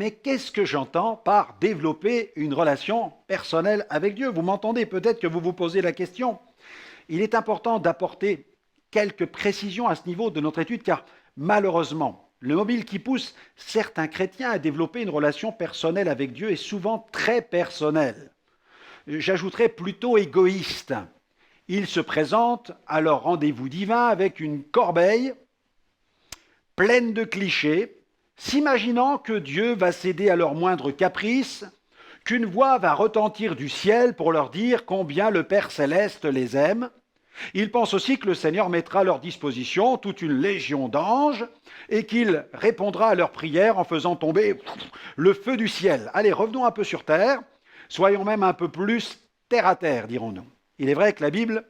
Mais qu'est-ce que j'entends par développer une relation personnelle avec Dieu? Vous m'entendez, peut-être que vous vous posez la question. Il est important d'apporter quelques précisions à ce niveau de notre étude, car malheureusement, le mobile qui pousse certains chrétiens à développer une relation personnelle avec Dieu est souvent très personnelle. J'ajouterais plutôt égoïste. Ils se présentent à leur rendez-vous divin avec une corbeille pleine de clichés, s'imaginant que Dieu va céder à leurs moindres caprices, qu'une voix va retentir du ciel pour leur dire combien le Père céleste les aime. Ils pensent aussi que le Seigneur mettra à leur disposition toute une légion d'anges et qu'il répondra à leurs prières en faisant tomber le feu du ciel. Allez, revenons un peu sur terre, soyons même un peu plus terre à terre, dirons-nous. Il est vrai que la Bible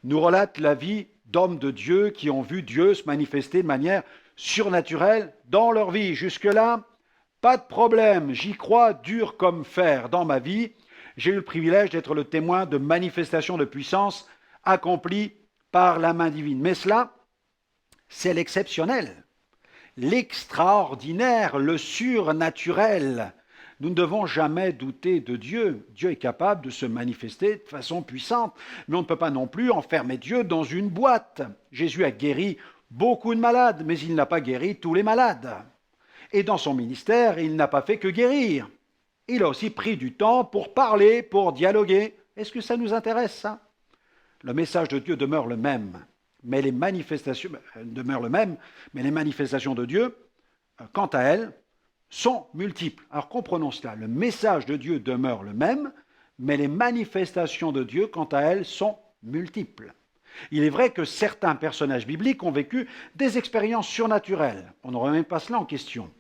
nous relate la vie d'hommes de Dieu qui ont vu Dieu se manifester de manière surnaturelle dans leur vie. Jusque-là, pas de problème, j'y crois dur comme fer. Dans ma vie, j'ai eu le privilège d'être le témoin de manifestations de puissance accomplies par la main divine. Mais cela, c'est l'exceptionnel, l'extraordinaire, le surnaturel. Nous ne devons jamais douter de Dieu. Dieu est capable de se manifester de façon puissante, mais on ne peut pas non plus enfermer Dieu dans une boîte. Jésus a guéri beaucoup de malades, mais il n'a pas guéri tous les malades. Et dans son ministère, il n'a pas fait que guérir. Il a aussi pris du temps pour parler, pour dialoguer. Est-ce que ça nous intéresse, ça? Le message de Dieu demeure le même, mais les manifestations de Dieu, quant à elles, sont multiples. Alors comprenons cela. Le message de Dieu demeure le même, mais les manifestations de Dieu, quant à elles, sont multiples. Il est vrai que certains personnages bibliques ont vécu des expériences surnaturelles. On ne remet pas cela en question.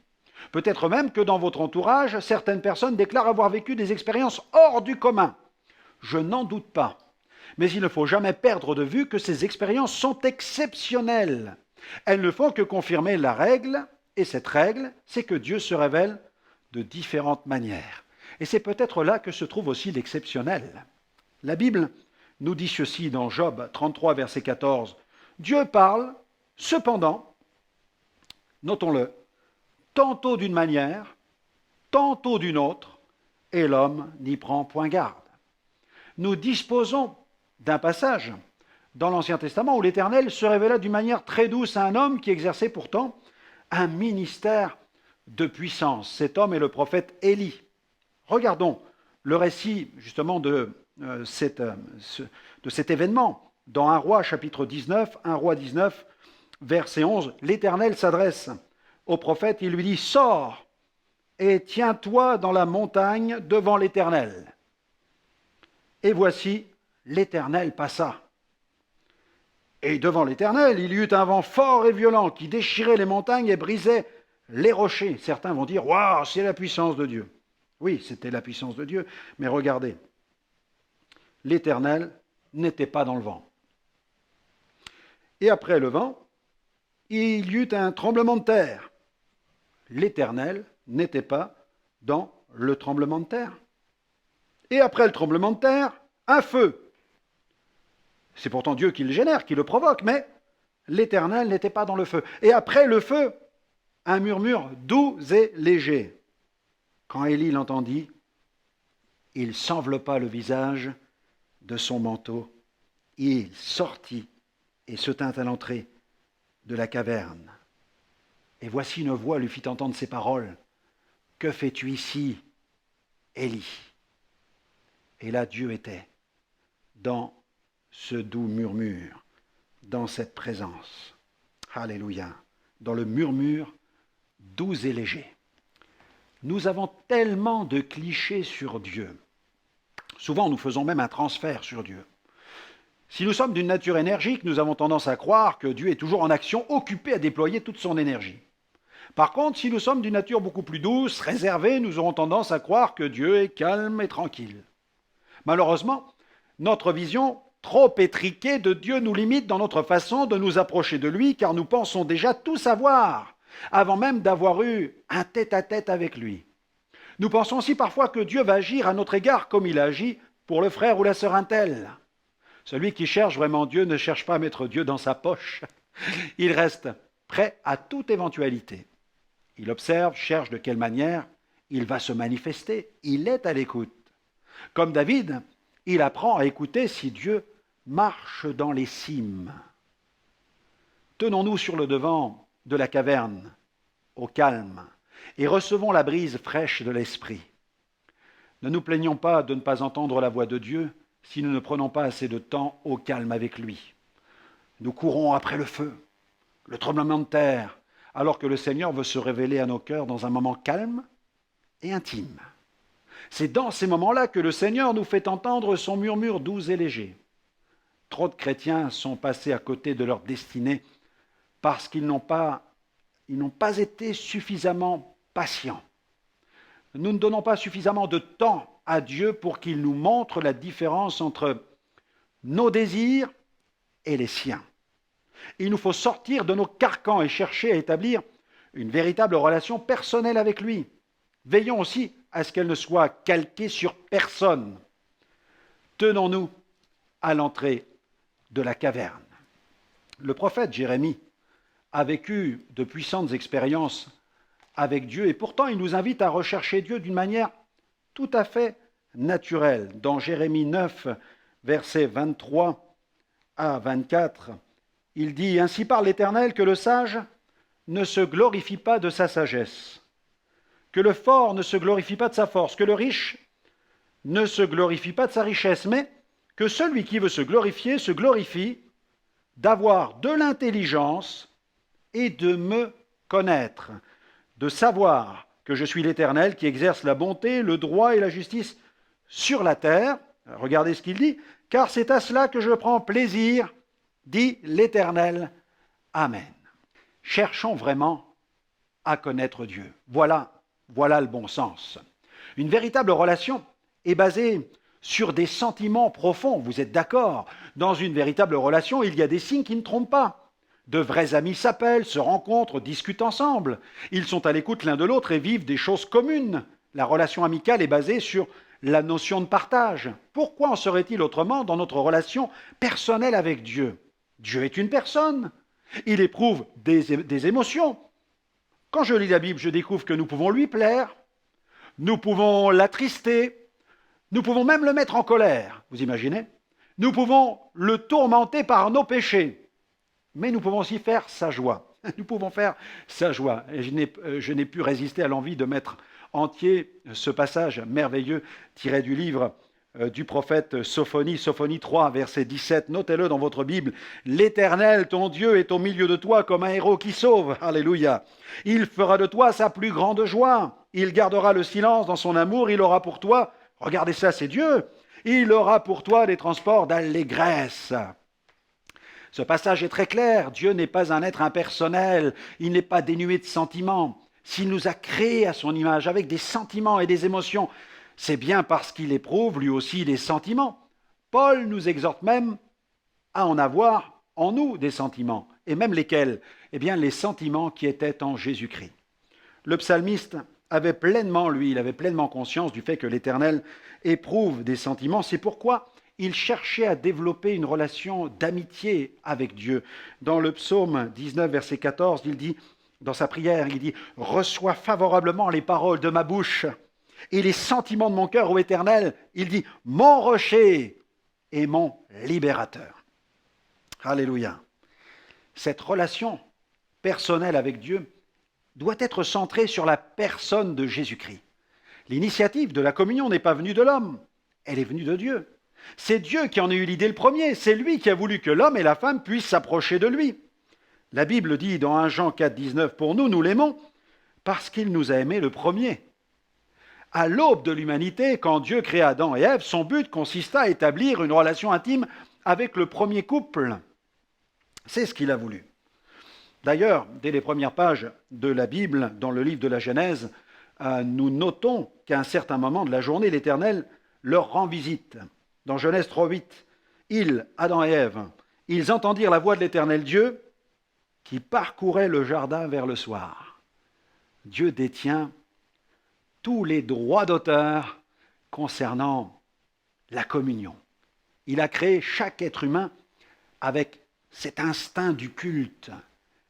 Peut-être même que dans votre entourage, certaines personnes déclarent avoir vécu des expériences hors du commun. Je n'en doute pas. Mais il ne faut jamais perdre de vue que ces expériences sont exceptionnelles. Elles ne font que confirmer la règle, et cette règle, c'est que Dieu se révèle de différentes manières. Et c'est peut-être là que se trouve aussi l'exceptionnel. La Bible nous dit ceci dans Job 33, verset 14. Dieu parle, cependant, notons-le, tantôt d'une manière, tantôt d'une autre, et l'homme n'y prend point garde. Nous disposons d'un passage dans l'Ancien Testament où l'Éternel se révéla d'une manière très douce à un homme qui exerçait pourtant un ministère de puissance. Cet homme est le prophète Élie. Regardons le récit justement de cet événement dans 1 Roi chapitre 19, 1 Roi 19, verset 11. L'Éternel s'adresse au prophète, il lui dit « Sors et tiens-toi dans la montagne devant l'Éternel. » Et voici, l'Éternel passa. Et devant l'Éternel, il y eut un vent fort et violent qui déchirait les montagnes et brisait les rochers. Certains vont dire « Waouh, c'est la puissance de Dieu ». Oui, c'était la puissance de Dieu, mais regardez, l'Éternel n'était pas dans le vent. Et après le vent, il y eut un tremblement de terre. L'Éternel n'était pas dans le tremblement de terre. Et après le tremblement de terre, un feu. C'est pourtant Dieu qui le génère, qui le provoque, mais l'Éternel n'était pas dans le feu. Et après le feu, un murmure doux et léger. Quand Élie l'entendit, il s'enveloppa le visage de son manteau, il sortit et se tint à l'entrée de la caverne. Et voici une voix lui fit entendre ces paroles. « Que fais-tu ici, Élie ?» Et là, Dieu était dans ce doux murmure, dans cette présence. Alléluia. Dans le murmure doux et léger. Nous avons tellement de clichés sur Dieu. Souvent, nous faisons même un transfert sur Dieu. Si nous sommes d'une nature énergique, nous avons tendance à croire que Dieu est toujours en action, occupé à déployer toute son énergie. Par contre, si nous sommes d'une nature beaucoup plus douce, réservée, nous aurons tendance à croire que Dieu est calme et tranquille. Malheureusement, notre vision trop étriquée de Dieu nous limite dans notre façon de nous approcher de lui, car nous pensons déjà tout savoir, avant même d'avoir eu un tête-à-tête avec lui. Nous pensons aussi parfois que Dieu va agir à notre égard comme il a agi pour le frère ou la sœur un tel. Celui qui cherche vraiment Dieu ne cherche pas à mettre Dieu dans sa poche. Il reste prêt à toute éventualité. Il observe, cherche de quelle manière il va se manifester, il est à l'écoute. Comme David, il apprend à écouter si Dieu marche dans les cimes. Tenons-nous sur le devant de la caverne, au calme, et recevons la brise fraîche de l'esprit. Ne nous plaignons pas de ne pas entendre la voix de Dieu si nous ne prenons pas assez de temps au calme avec lui. Nous courons après le feu, le tremblement de terre, alors que le Seigneur veut se révéler à nos cœurs dans un moment calme et intime. C'est dans ces moments-là que le Seigneur nous fait entendre son murmure doux et léger. Trop de chrétiens sont passés à côté de leur destinée parce qu'ils n'ont pas été suffisamment patients. Nous ne donnons pas suffisamment de temps à Dieu pour qu'il nous montre la différence entre nos désirs et les siens. Il nous faut sortir de nos carcans et chercher à établir une véritable relation personnelle avec lui. Veillons aussi à ce qu'elle ne soit calquée sur personne. Tenons-nous à l'entrée de la caverne. Le prophète Jérémie a vécu de puissantes expériences avec Dieu et pourtant il nous invite à rechercher Dieu d'une manière tout à fait naturelle. Dans Jérémie 9, versets 23 à 24, il dit « Ainsi parle l'Éternel que le sage ne se glorifie pas de sa sagesse, que le fort ne se glorifie pas de sa force, que le riche ne se glorifie pas de sa richesse, mais que celui qui veut se glorifie d'avoir de l'intelligence et de me connaître, de savoir que je suis l'Éternel qui exerce la bonté, le droit et la justice sur la terre. » Regardez ce qu'il dit. « Car c'est à cela que je prends plaisir, dit l'Éternel. Amen. » Cherchons vraiment à connaître Dieu. Voilà le bon sens. Une véritable relation est basée sur des sentiments profonds. Vous êtes d'accord? Dans une véritable relation, il y a des signes qui ne trompent pas. De vrais amis s'appellent, se rencontrent, discutent ensemble. Ils sont à l'écoute l'un de l'autre et vivent des choses communes. La relation amicale est basée sur la notion de partage. Pourquoi en serait-il autrement dans notre relation personnelle avec Dieu? Dieu est une personne. Il éprouve des émotions. Quand je lis la Bible, je découvre que nous pouvons lui plaire, nous pouvons l'attrister, nous pouvons même le mettre en colère, vous imaginez? Nous pouvons le tourmenter par nos péchés, mais nous pouvons aussi faire sa joie. Nous pouvons faire sa joie. Et je n'ai pu résister à l'envie de mettre entier ce passage merveilleux tiré du livre du prophète Sophonie, Sophonie 3, verset 17. Notez-le dans votre Bible. « L'Éternel, ton Dieu, est au milieu de toi comme un héros qui sauve. » Alléluia. « Il fera de toi sa plus grande joie. Il gardera le silence dans son amour. Il aura pour toi, regardez ça, c'est Dieu, il aura pour toi des transports d'allégresse. » Ce passage est très clair. Dieu n'est pas un être impersonnel. Il n'est pas dénué de sentiments. S'il nous a créés à son image avec des sentiments et des émotions, c'est bien parce qu'il éprouve lui aussi des sentiments. Paul nous exhorte même à en avoir en nous des sentiments. Et même lesquels? Eh bien, les sentiments qui étaient en Jésus-Christ. Le psalmiste avait pleinement conscience du fait que l'Éternel éprouve des sentiments. C'est pourquoi il cherchait à développer une relation d'amitié avec Dieu. Dans le psaume 19, verset 14, il dit, dans sa prière, il dit « Reçois favorablement les paroles de ma bouche et les sentiments de mon cœur, ô Éternel. » Il dit « Mon rocher et mon libérateur. » Alléluia. Cette relation personnelle avec Dieu doit être centrée sur la personne de Jésus-Christ. L'initiative de la communion n'est pas venue de l'homme, elle est venue de Dieu. C'est Dieu qui en a eu l'idée le premier, c'est lui qui a voulu que l'homme et la femme puissent s'approcher de lui. La Bible dit dans 1 Jean 4, 19, « Pour nous l'aimons parce qu'il nous a aimés le premier. » À l'aube de l'humanité, quand Dieu créa Adam et Ève, son but consista à établir une relation intime avec le premier couple. C'est ce qu'il a voulu. D'ailleurs, dès les premières pages de la Bible, dans le livre de la Genèse, nous notons qu'à un certain moment de la journée, l'Éternel leur rend visite. Dans Genèse 3.8, ils, Adam et Ève, ils entendirent la voix de l'Éternel Dieu qui parcourait le jardin vers le soir. Dieu détient tous les droits d'auteur concernant la communion. Il a créé chaque être humain avec cet instinct du culte.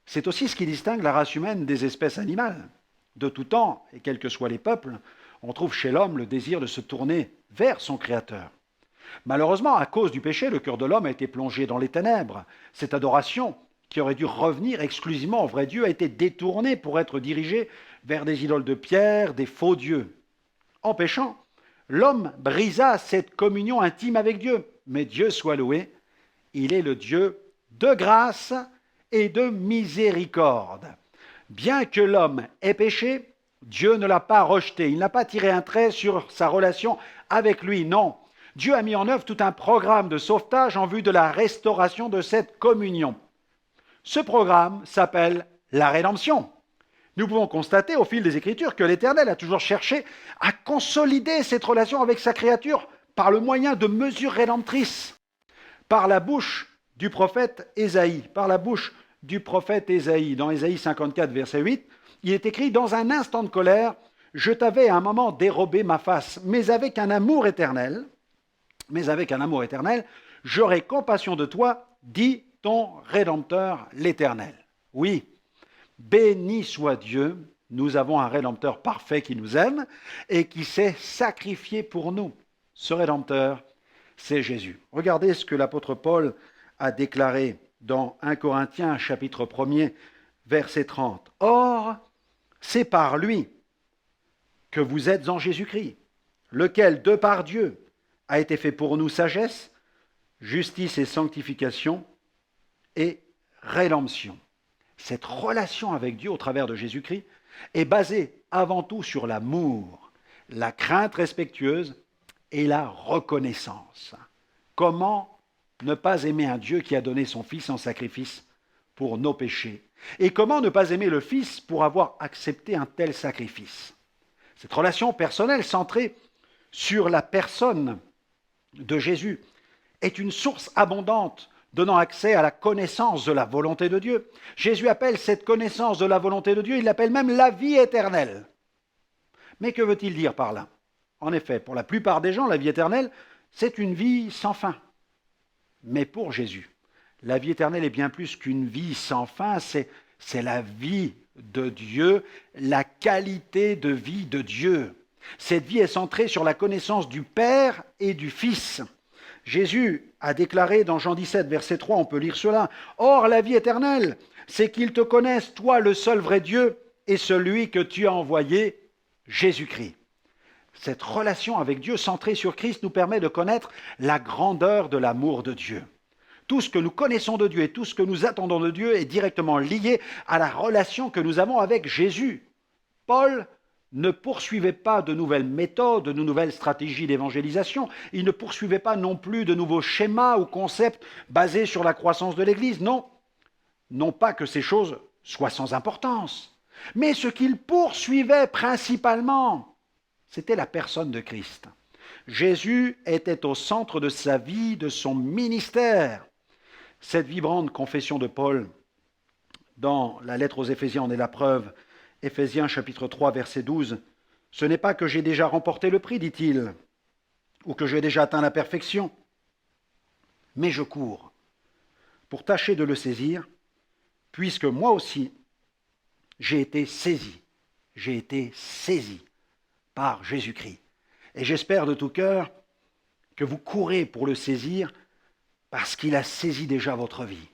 C'est aussi ce qui distingue la race humaine des espèces animales. De tout temps, et quels que soient les peuples, On trouve chez l'homme le désir de se tourner vers son Créateur. Malheureusement, à cause du péché, le cœur de l'homme a été plongé dans les ténèbres. Cette adoration, qui aurait dû revenir exclusivement au vrai Dieu, a été détournée pour être dirigée vers des idoles de pierre, des faux dieux. En péchant, l'homme brisa cette communion intime avec Dieu. Mais Dieu soit loué, il est le Dieu de grâce et de miséricorde. Bien que l'homme ait péché, Dieu ne l'a pas rejeté. Il n'a pas tiré un trait sur sa relation avec lui, non. Dieu a mis en œuvre tout un programme de sauvetage en vue de la restauration de cette communion. Ce programme s'appelle la rédemption. Nous pouvons constater au fil des Écritures que l'Éternel a toujours cherché à consolider cette relation avec sa créature par le moyen de mesures rédemptrices, par la bouche du prophète Ésaïe. Dans Ésaïe 54, verset 8, il est écrit « Dans un instant de colère, je t'avais à un moment dérobé ma face, mais avec un amour éternel, j'aurai compassion de toi, dit ton Rédempteur l'Éternel. » Oui, béni soit Dieu, nous avons un Rédempteur parfait qui nous aime et qui s'est sacrifié pour nous. Ce Rédempteur, c'est Jésus. Regardez ce que l'apôtre Paul a déclaré dans 1 Corinthiens chapitre 1er, verset 30. « Or, c'est par lui que vous êtes en Jésus-Christ, lequel, de par Dieu, a été fait pour nous sagesse, justice et sanctification et rédemption. » Cette relation avec Dieu au travers de Jésus-Christ est basée avant tout sur l'amour, la crainte respectueuse et la reconnaissance. Comment ne pas aimer un Dieu qui a donné son Fils en sacrifice pour nos péchés? Et comment ne pas aimer le Fils pour avoir accepté un tel sacrifice? Cette relation personnelle centrée sur la personne de Jésus est une source abondante donnant accès à la connaissance de la volonté de Dieu. Jésus appelle cette connaissance de la volonté de Dieu, il l'appelle même la vie éternelle. Mais que veut-il dire par là? En effet, pour la plupart des gens, la vie éternelle, c'est une vie sans fin. Mais pour Jésus, la vie éternelle est bien plus qu'une vie sans fin, c'est la vie de Dieu, la qualité de vie de Dieu. Cette vie est centrée sur la connaissance du Père et du Fils. Jésus a déclaré dans Jean 17, verset 3, on peut lire cela, « Or, la vie éternelle, c'est qu'ils te connaissent, toi, le seul vrai Dieu, et celui que tu as envoyé, Jésus-Christ. » Cette relation avec Dieu centrée sur Christ nous permet de connaître la grandeur de l'amour de Dieu. Tout ce que nous connaissons de Dieu et tout ce que nous attendons de Dieu est directement lié à la relation que nous avons avec Jésus. Paul ne poursuivait pas de nouvelles méthodes, de nouvelles stratégies d'évangélisation. Il ne poursuivait pas non plus de nouveaux schémas ou concepts basés sur la croissance de l'Église. Non, non pas que ces choses soient sans importance, mais ce qu'il poursuivait principalement, c'était la personne de Christ. Jésus était au centre de sa vie, de son ministère. Cette vibrante confession de Paul dans la lettre aux Éphésiens en est la preuve. Éphésiens chapitre 3, verset 12. « Ce n'est pas que j'ai déjà remporté le prix, dit-il, ou que j'ai déjà atteint la perfection, mais je cours pour tâcher de le saisir, puisque moi aussi, j'ai été saisi par Jésus-Christ. Et j'espère de tout cœur que vous courez pour le saisir parce qu'il a saisi déjà votre vie.